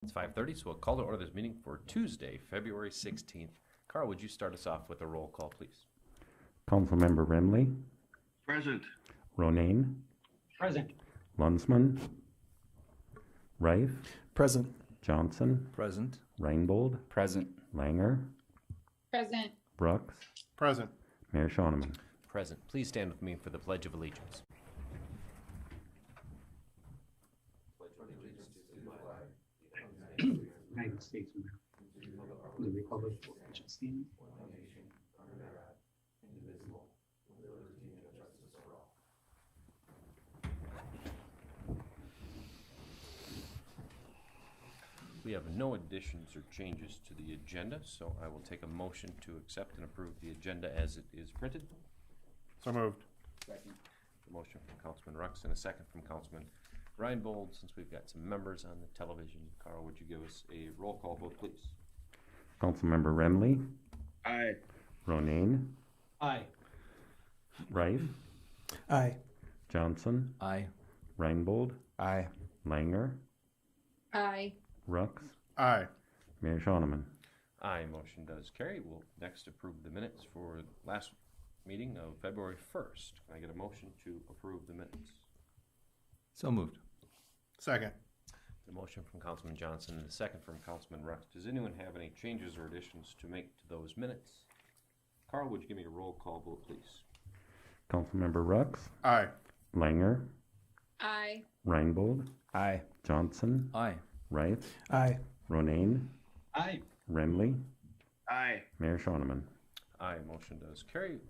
It's 5:30, so we'll call to order this meeting for Tuesday, February 16th. Carl, would you start us off with a roll call, please? Councilmember Remley, Present. Ronayne, Present. Lunsman, Reif, Present. Johnson, Present. Reinbold, Present. Langer, Present. Brooks, Present. Mayor Schoeneman. Present. Please stand with me for the Pledge of Allegiance. United States of America. The Republic for which it stands. We have no additions or changes to the agenda, so I will take a motion to accept and approve the agenda as it is printed. So moved. A motion from Councilman Rux and a second from Councilman Reinbold. Since we've got some members on the television, Carl, would you give us a roll call vote, please? Councilmember Remley, Aye. Ronayne, Aye. Reif, Aye. Johnson, Aye. Reinbold, Aye. Langer, Aye. Rux, Aye. Mayor Schoeneman. Aye, motion does carry. We'll next approve the minutes for last meeting of February 1st. Can I get a motion to approve the minutes? So moved. Second. The motion from Councilman Johnson and a second from Councilman Rux. Does anyone have any changes or additions to make to those minutes? Carl, would you give me a roll call vote, please? Councilmember Rux, Aye. Langer, Aye. Reinbold, Aye. Johnson, Aye. Reif, Aye. Ronayne, Aye. Remley, Aye. Mayor Schoeneman. Aye, motion does carry.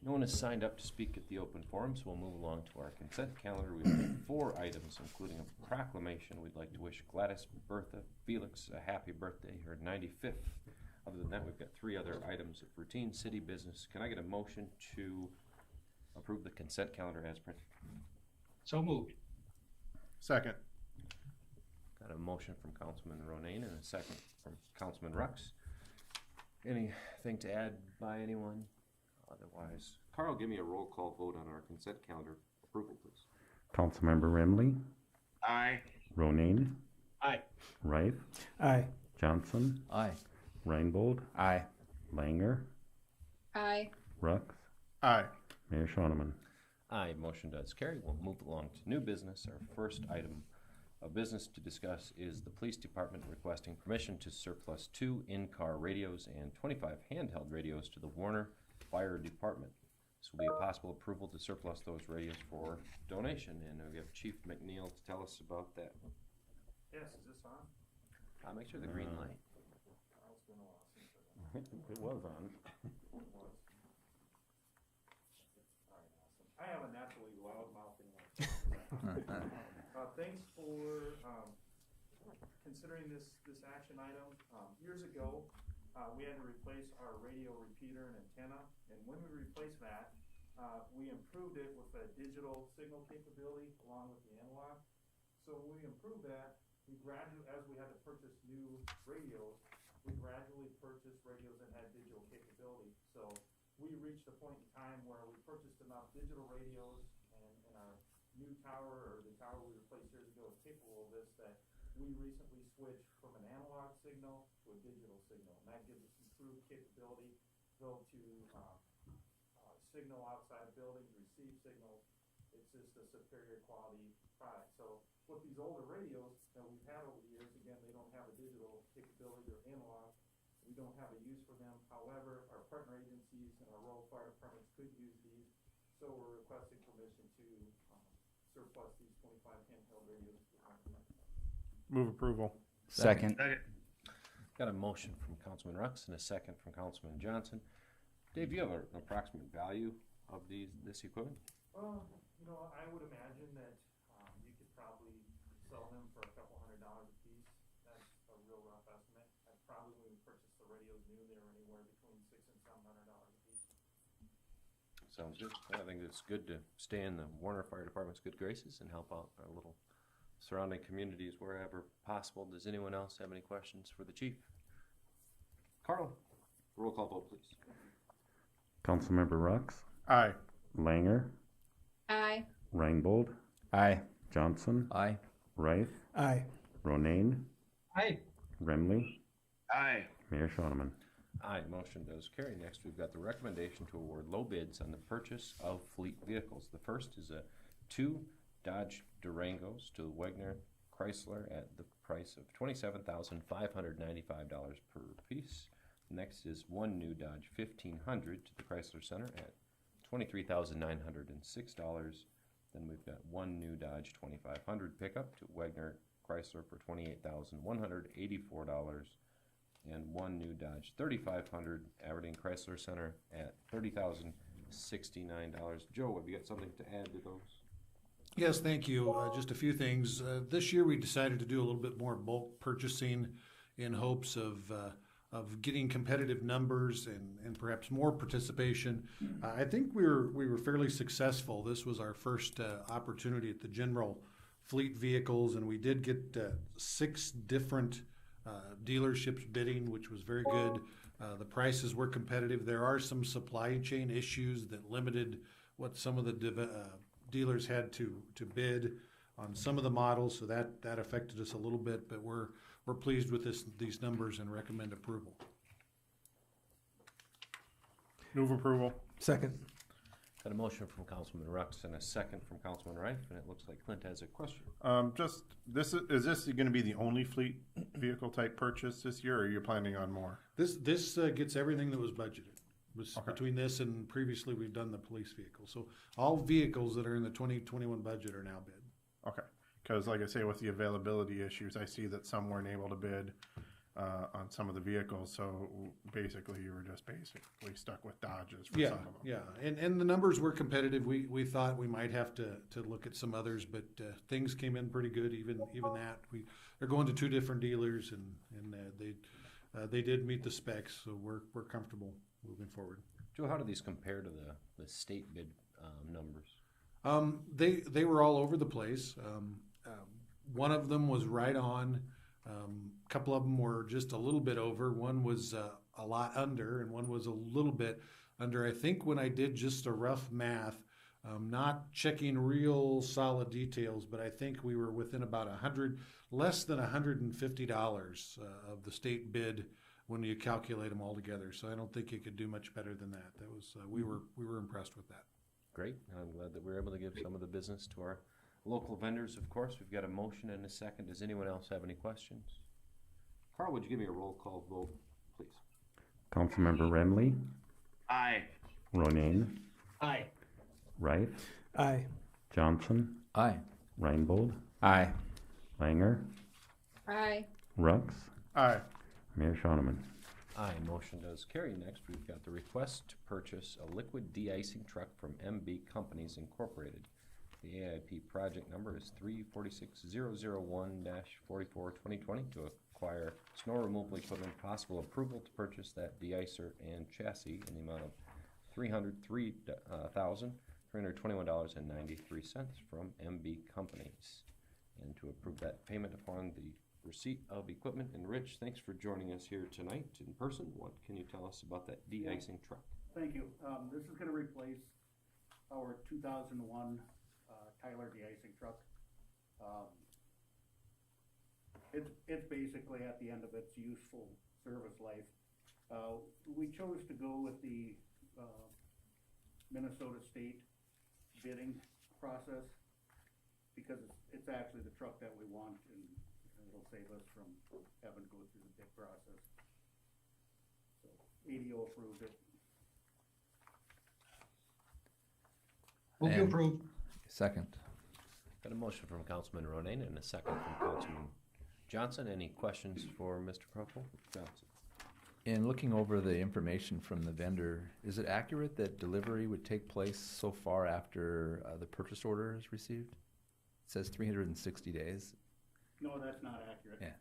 No one has signed up to speak at the open forum, so we'll move along to our consent calendar. We have 4 items, including a proclamation. We'd like to wish Gladys Bertha Felix a happy birthday, her 95th. Other than that, we've got 3 other items of routine city business. Can I get a motion to approve the consent calendar as printed? So moved. Second. Got a motion from Councilman Ronayne and a second from Councilman Rux. Anything to add by anyone? Otherwise, Carl, give me a roll call vote on our consent calendar approval, please. Councilmember Remley, Aye. Ronayne, Aye. Reif, Aye. Johnson, Aye. Reinbold, Aye. Langer, Aye. Rux, Aye. Mayor Schoeneman. Aye, motion does carry. We'll move along to new business. Our first item of business to discuss is the police department requesting permission to surplus 2 in-car radios and 25 handheld radios to the Warner Fire Department. This will be a possible approval to surplus those radios for donation, and we have Chief McNeil to tell us about that. Yes, is this on? Make sure the green light. Oh, it's been a while since I've done It was on. it. Was. All right, awesome. I have a naturally loud mouth anyway. Thanks for considering this action item. Years ago, we had to replace our radio repeater and antenna, and when we replaced that, we improved it with a digital signal capability along with the analog. So when we improved that, as we had to purchase new radios, we gradually purchased radios that had digital capability. So we reached a point in time where we purchased enough digital radios and our new tower, or the tower we replaced years ago, is capable of this, that we recently switched from an analog signal to a digital signal. And that gives us improved capability, go to signal outside buildings, receive signals. It's just a superior quality product. So with these older radios that we've had over the years, again, they don't have a digital capability or analog. We don't have a use for them. However, our partner agencies and our rural fire departments could use these. So we're requesting permission to surplus these 25 handheld radios. Move approval. Second. Second. Got a motion from Councilman Rux and a second from Councilman Johnson. Dave, do you have an approximate value of this equipment? Well, I would imagine that you could probably sell them for a couple $100 a piece. That's a real rough estimate. Probably when we purchased the radios new, they were anywhere between $600 and $700 a piece. Sounds good. I think it's good to stay in the Warner Fire Department's good graces and help out our little surrounding communities wherever possible. Does anyone else have any questions for the chief? Carl, roll call vote, please. Councilmember Rux, Aye. Langer, Aye. Reinbold, Aye. Johnson, Aye. Reif, Aye. Ronayne, Aye. Remley, Aye. Mayor Shoneman. Aye, motion does carry. Next, we've got the recommendation to award low bids on the purchase of fleet vehicles. The first is two Dodge Durangos to Wagner Chrysler at the price of $27,595 per piece. Next is one new Dodge 1500 to the Chrysler Center at $23,906. Then we've got one new Dodge 2500 pickup to Wagner Chrysler for $28,184. And one new Dodge 3500 Aberdeen Chrysler Center at $30,069. Joe, have you got something to add to those? Yes, thank you. Just a few things. This year, we decided to do a little bit more bulk purchasing in hopes of getting competitive numbers and perhaps more participation. I think we were fairly successful. This was our first opportunity at the general fleet vehicles, and we did get 6 different dealerships bidding, which was very good. The prices were competitive. There are some supply chain issues that limited what some of the dealers had to bid on some of the models, so that affected us a little bit. But we're pleased with these numbers and recommend approval. Move approval. Second. Got a motion from Councilman Rux and a second from Councilman Reif, and it looks like Clint has a question. Just, is this gonna be the only fleet vehicle type purchase this year, or are you planning on more? This gets everything that was budgeted. Okay. Between this and previously we've done the police vehicle. So all vehicles that are in the 2021 budget are now bid. Okay, because like I say, with the availability issues, I see that some weren't able to bid on some of the vehicles, so basically you were just basically stuck with Dodges for Yeah, some of them. yeah, and the numbers were competitive. We thought we might have to look at some others, but things came in pretty good. Even that they're going to 2 different dealers, and they did meet the specs, so we're comfortable moving forward. Joe, how do these compare to the state bid numbers? They were all over the place. One of them was right on. A couple of them were just a little bit over. One was a lot under, and one was a little bit under. I think when I did just a rough math, not checking real solid details, but I think we were within about less than $150 of the state bid when you calculate them all together. So I don't think you could do much better than that. That was we were impressed with that. Great. I'm glad that we're able to give some of the business to our local vendors, of course. We've got a motion and a second. Does anyone else have any questions? Carl, would you give me a roll call vote, please? Councilmember Remley, Aye. Ronayne, Aye. Reif, Aye. Johnson, Aye. Reinbold, Aye. Langer, Aye. Rux, Aye. Mayor Shoneman. Aye, motion does carry. Next, we've got the request to purchase a liquid de-icing truck from MB Companies Incorporated. The AIP project number is 346001-44-2020 to acquire snow removal equipment. Possible approval to purchase that de-icer and chassis in the amount of $303,321.93 from MB Companies. And to approve that payment upon the receipt of equipment. And Rich, thanks for joining us here tonight in person. What can you tell us about that de-icing truck? Thank you. This is going to replace our 2001 Tyler de-icing truck. It's basically at the end of its useful service life. We chose to go with the Minnesota State bidding process because it's actually the truck that we want, and it'll save us from having to go through the bid process. So ADO approved it. Move to And- approve. Second. Got a motion from Councilman Ronayne and a second from Councilman Johnson. Any questions for Mr. Prokop? Johnson. In looking over the information from the vendor, is it accurate that delivery would take place so far after the purchase order is received? It says 360 days. No, that's not accurate. Yeah.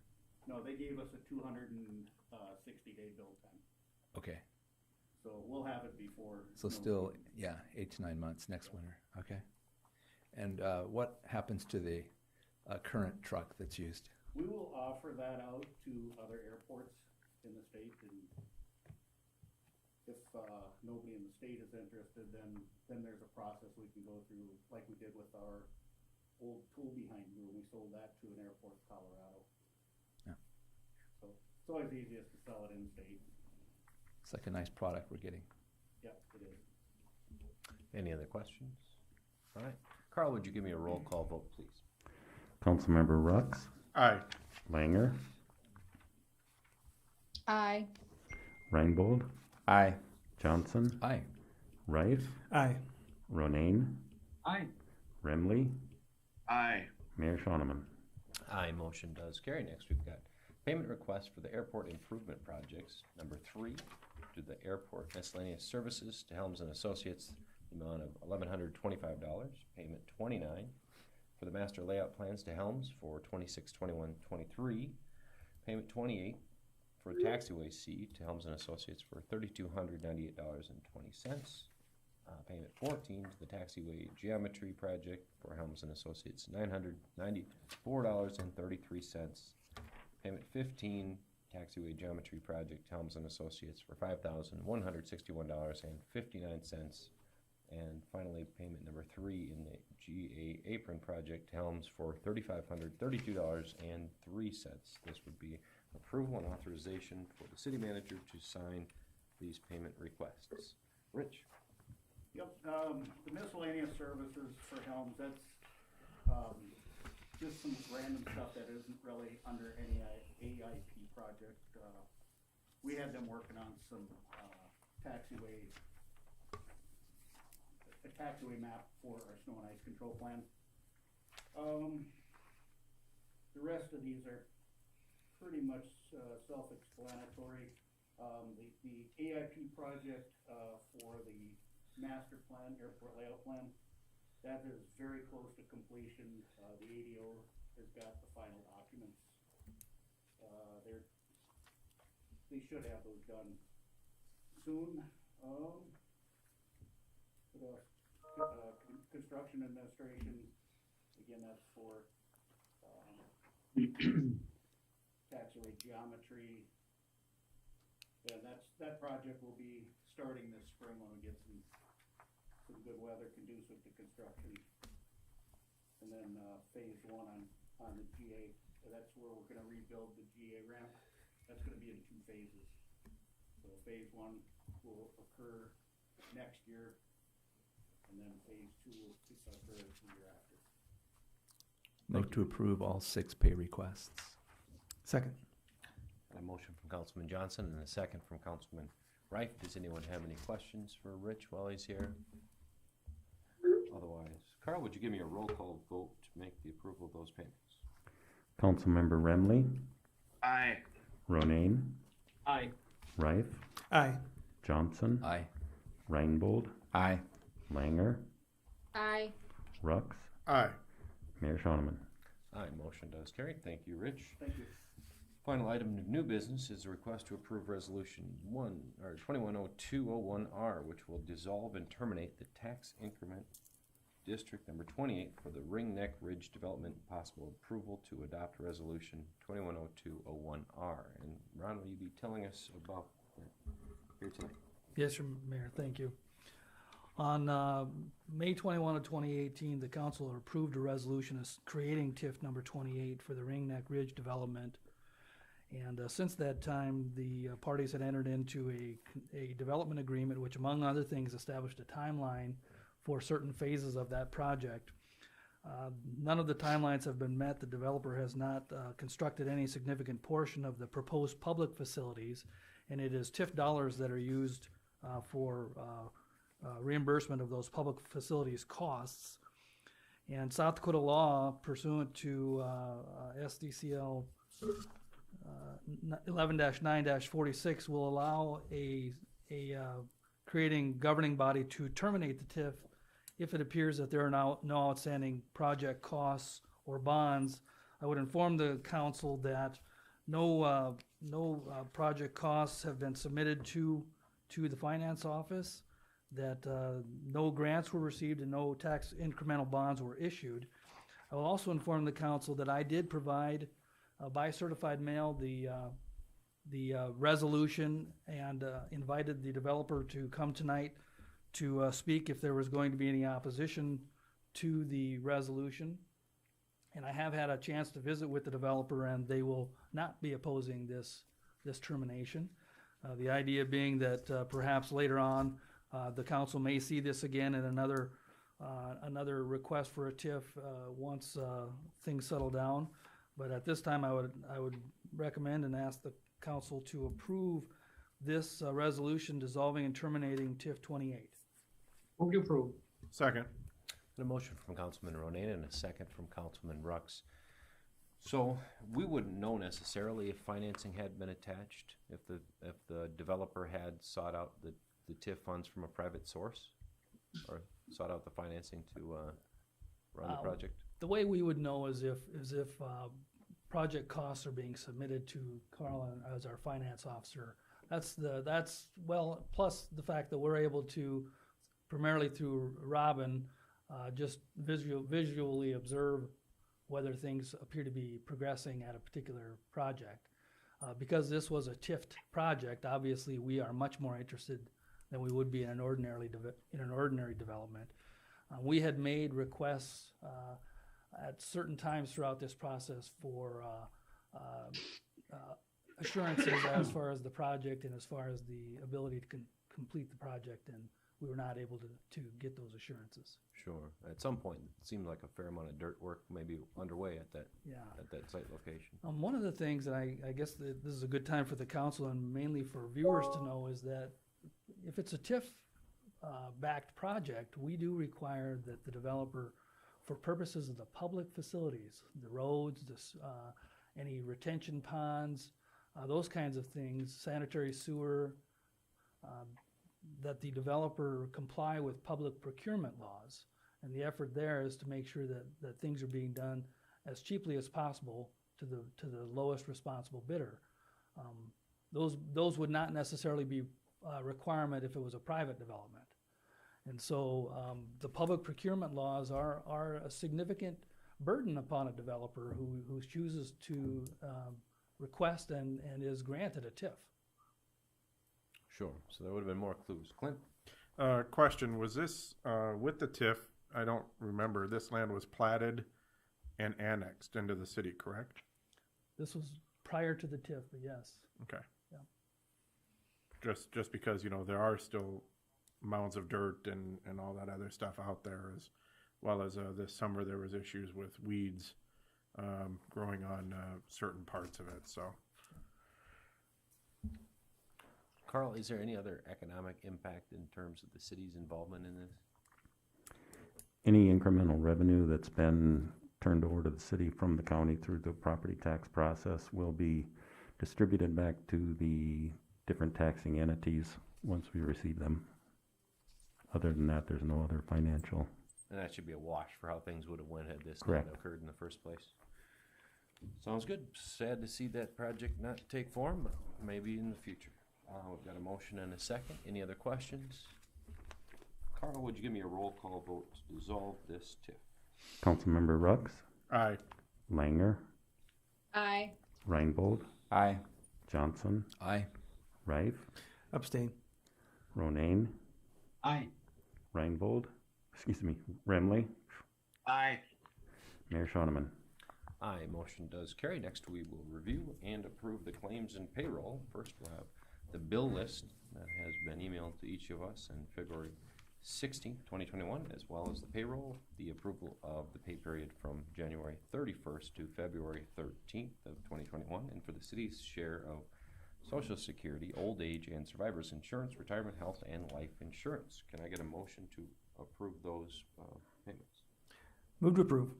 No, they gave us a 260-day build time, Okay. so we'll have it before. So still, yeah, 8 to 9 months next winter. Okay. And what happens to the current truck that's used? We will offer that out to other airports in the state, and if nobody in the state is interested, then there's a process we can go through, like we did with our old tool behind me, when we sold that to an airport in Colorado. Yeah. It's always easiest to sell it in-state. It's like a nice product we're getting. Yep, it is. Any other questions? All right. Carl, would you give me a roll call vote, please? Councilmember Rux, Aye. Langer, Aye. Reinbold, Aye. Johnson, Aye. Rife, Aye. Ronayne, Aye. Remley, Aye. Mayor Shoneman. Aye, motion does carry. Next, we've got payment request for the airport improvement projects. Number 3, to the airport miscellaneous services to Helms and Associates, the amount of $1,125. Payment 29 for the master layout plans to Helms for $2621.23. Payment 28 for taxiway C to Helms and Associates for $3,298.20. Payment 14 to the taxiway geometry project for Helms and Associates, $994.33. Payment 15, taxiway geometry project Helms and Associates for $5,161.59. And finally, payment number 3 in the GA apron project Helms for $3,532.03. This would be approval and authorization for the city manager to sign these payment requests. Rich? Yep, the miscellaneous services for Helms, that's, just some random stuff that isn't really under any AIP project. We had them working on some, a taxiway map for our snow and ice control plan. The rest of these are pretty much, self-explanatory. The AIP project, for the master plan, airport layout plan, that is very close to completion. The ADO has got the final documents. They should have those done soon. What else? Construction administration, again, that's for, taxiway geometry. And that project will be starting this spring when we get some good weather conducive to construction. And then, phase 1 on the GA, that's where we're gonna rebuild the GA ramp. That's gonna be in 2 phases. So phase 1 will occur next year, and then phase 2 will occur the year after. Move to approve all 6 pay requests. Second. A motion from Councilman Johnson and a second from Councilman Rife. Does anyone have any questions for Rich while he's here? Otherwise, Carl, would you give me a roll call vote to make the approval of those payments? Councilmember Remley, Aye. Ronayne, Aye. Rife, Aye. Johnson, Aye. Reinbold, Aye. Langer, Aye. Rux, Aye. Mayor Shoneman. Aye, motion does carry. Thank you, Rich. Thank you. Final item of new business is a request to approve resolution 210201R, which will dissolve and terminate the tax increment district number 28 for the Ring Neck Ridge development. Possible approval to adopt resolution 210201R. And Ron, will you be telling us about that here tonight? Yes, sir, Mayor, thank you. On May 21 of 2018, the council approved a resolution creating TIF number 28 for the Ring Neck Ridge development. And since that time, the parties had entered into a development agreement, which among other things established a timeline for certain phases of that project. None of the timelines have been met. The developer has not constructed any significant portion of the proposed public facilities, and it is TIF dollars that are used for reimbursement of those public facilities costs. And South Dakota law, pursuant to SDCL 11-9-46, will allow a creating governing body to terminate the TIF if it appears that there are no outstanding project costs or bonds. I would inform the council that no project costs have been submitted to the finance office, that no grants were received and no tax incremental bonds were issued. I will also inform the council that I did provide by certified mail the resolution and invited the developer to come tonight to speak if there was going to be any opposition to the resolution. And I have had a chance to visit with the developer, and they will not be opposing this this termination. The idea being that perhaps later on, the council may see this again in another request for a TIF once things settle down. But at this time, I would recommend and ask the council to approve this resolution dissolving and terminating TIF 28. Move to approve. Second. A motion from Councilman Ronayne and a second from Councilman Rux. So we wouldn't know necessarily if financing had been attached, if the developer had sought out the TIF funds from a private source, or sought out the financing to run the project. The way we would know is if project costs are being submitted to Carl as our finance officer. That's plus the fact that we're able to, primarily through Robin, just visually observe whether things appear to be progressing at a particular project. Because this was a TIFT project, obviously we are much more interested than we would be in an ordinary development. We had made requests at certain times throughout this process for assurances as far as the project and as far as the ability to complete the project, and we were not able to get those assurances. Sure. At some point, it seemed like a fair amount of dirt work may be underway at that site location. One of the things that I guess that this is a good time for the council and mainly for viewers to know is that if it's a TIF backed project, we do require that the developer, for purposes of the public facilities, the roads, any retention ponds, those kinds of things, sanitary sewer, that the developer comply with public procurement laws. And the effort there is to make sure that things are being done as cheaply as possible to the lowest responsible bidder. Those would not necessarily be a requirement if it was a private development. And so the public procurement laws are a significant burden upon a developer who chooses to request and is granted a TIF. Sure. So there would have been more clues. Clint? Question, was this, with the TIF, I don't remember, this land was platted and annexed into the city, correct? This was prior to the TIF, but yes. Okay. Yeah. Just because, there are still mounds of dirt and all that other stuff out there, as well as this summer there was issues with weeds growing on certain parts of it, so. Carl, is there any other economic impact in terms of the city's involvement in this? Any incremental revenue that's been turned over to the city from the county through the property tax process will be distributed back to the different taxing entities once we receive them. Other than that, there's no other financial. And that should be a wash for how things would have went had this Correct. not occurred in the first place. Sounds good. Sad to see that project not take form, but maybe in the future. We've got a motion and a second. Any other questions? Carl, would you give me a roll call vote to dissolve this TIF? Councilmember Rux, Aye. Langer, Aye. Reinbold, Aye. Johnson, Aye. Reif, Abstain. Ronayne, Aye. Remley, Aye. Mayor Shoneman. Aye, motion does carry. Next, we will review and approve the claims and payroll. First, we'll have the bill list that has been emailed to each of us on February 16th, 2021, as well as the payroll, the approval of the pay period from January 31st to February 13th of 2021, and for the city's share of Social Security, old age and survivors insurance, retirement, health, and life insurance. Can I get a motion to approve those payments? Move to approve.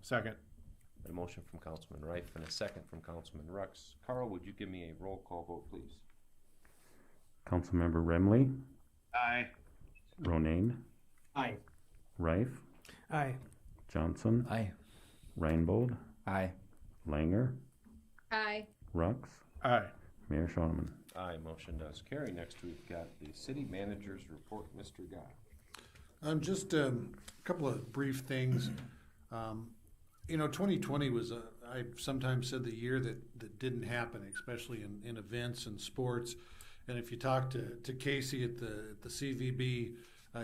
Second. A motion from Councilman Reif and a second from Councilman Rux. Carl, would you give me a roll call vote, please? Councilmember Remley, Aye. Ronayne, Aye. Reif, Aye. Johnson, Aye. Reinbold, Aye. Langer, Aye. Rux, Aye. Mayor Shoneman. Aye, motion does carry. Next, we've got the city manager's report. Mr. Guy. Just a couple of brief things. 2020 was, I sometimes said, the year that didn't happen, especially in events and sports. And if you talk to Casey at the CVB,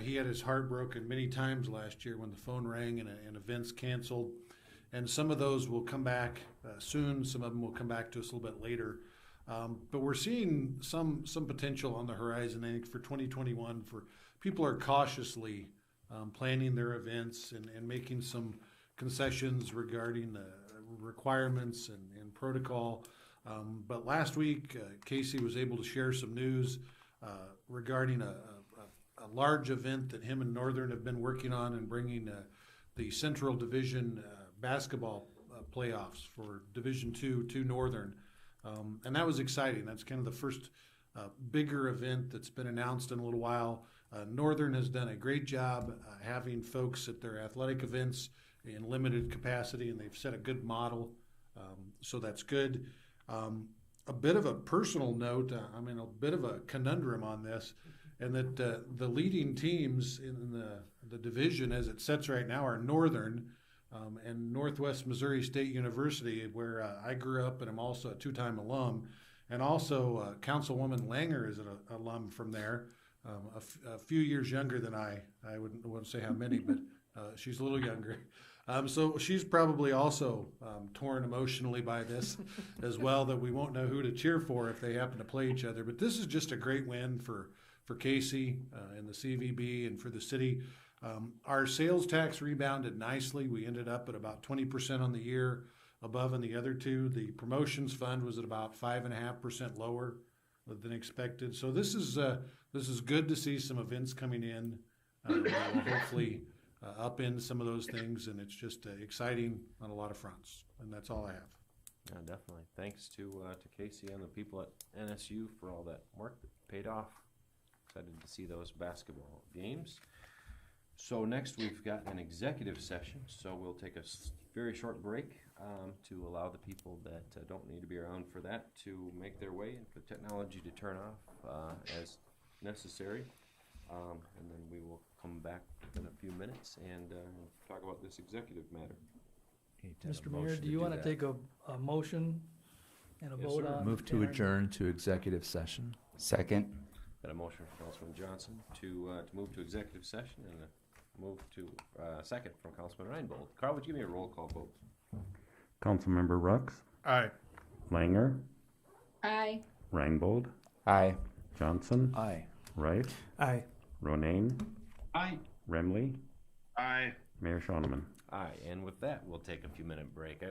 he had his heart broken many times last year when the phone rang and events canceled. And some of those will come back soon. Some of them will come back to us a little bit later. But we're seeing some potential on the horizon, I think, for 2021. For people are cautiously planning their events and making some concessions regarding the requirements and protocol. But last week, Casey was able to share some news regarding a large event that him and Northern have been working on and bringing the Central Division basketball playoffs for Division II to Northern. And that was exciting. That's kind of the first bigger event that's been announced in a little while. Northern has done a great job having folks at their athletic events in limited capacity, and they've set a good model. So that's good. A bit of a personal note, I'm in a bit of a conundrum on this, and that the leading teams in the division as it sits right now are Northern and Northwest Missouri State University, where I grew up and I'm also a two-time alum. And also Councilwoman Langer is an alum from there, a few years younger than I wouldn't say how many, but she's a little younger. So she's probably also torn emotionally by this as well, that we won't know who to cheer for if they happen to play each other. But this is just a great win for Casey and the CVB and for the city. Our sales tax rebounded nicely. We ended up at about 20% on the year, above in the other two. The promotions fund was at about 5.5% lower than expected. So this is good to see some events coming in. We'll hopefully upend some of those things, and it's just exciting on a lot of fronts. And that's all I have. Yeah, definitely. Thanks to Casey and the people at NSU for all that work that paid off. Excited to see those basketball games. So next we've got an executive session, so we'll take a very short break to allow the people that don't need to be around for that to make their way and for technology to turn off as necessary. And then we will come back in a few minutes and talk about this executive matter. Mr. Mayor, do you want to take a motion and a Yes, vote sir. on? Move to entering- adjourn to executive session. Second. Got a motion from Councilman Johnson to move to executive session and a move to second from Councilman Reinbold. Carl, would you give me a roll call vote? Councilmember Rux, Aye. Langer, Aye. Reinbold, Aye. Johnson, Aye. Wright, Aye. Ronayne, Aye. Remley, Aye. Mayor Schoeneman. Aye, and with that, we'll take a few minute break.